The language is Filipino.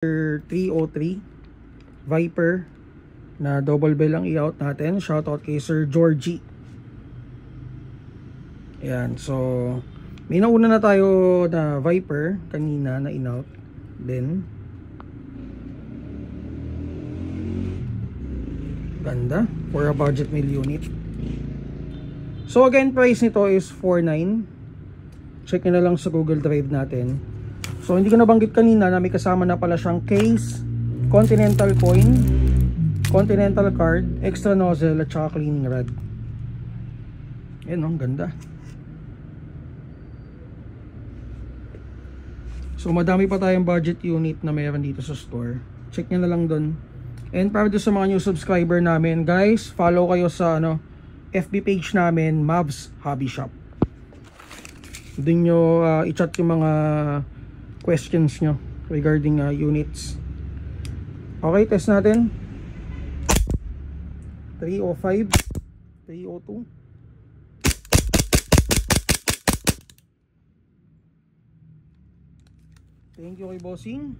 303 Viper na double bell ang i-out natin. Shoutout kay Sir Georgie. Ayan, so may nauna na tayo na Viper kanina na in-out. Then ganda for a budget meal unit. So again, price nito is 4.9. Check nyo na lang sa Google Drive natin. So hindi ko nabanggit kanina na may kasama na pala siyang case, Continental coin, Continental card, extra nozzle at saka cleaning rod. Ayan, ang ganda. So madami pa tayong budget unit na mayroon dito sa store. Check nyo na lang dun. And para sa mga new subscriber namin, guys, follow kayo sa FB page namin, Mavs Hobby Shop. Doon nyo i-chat yung mga questions nyo regarding units. Okay, test natin. 305, 302. Thank you kay bossing.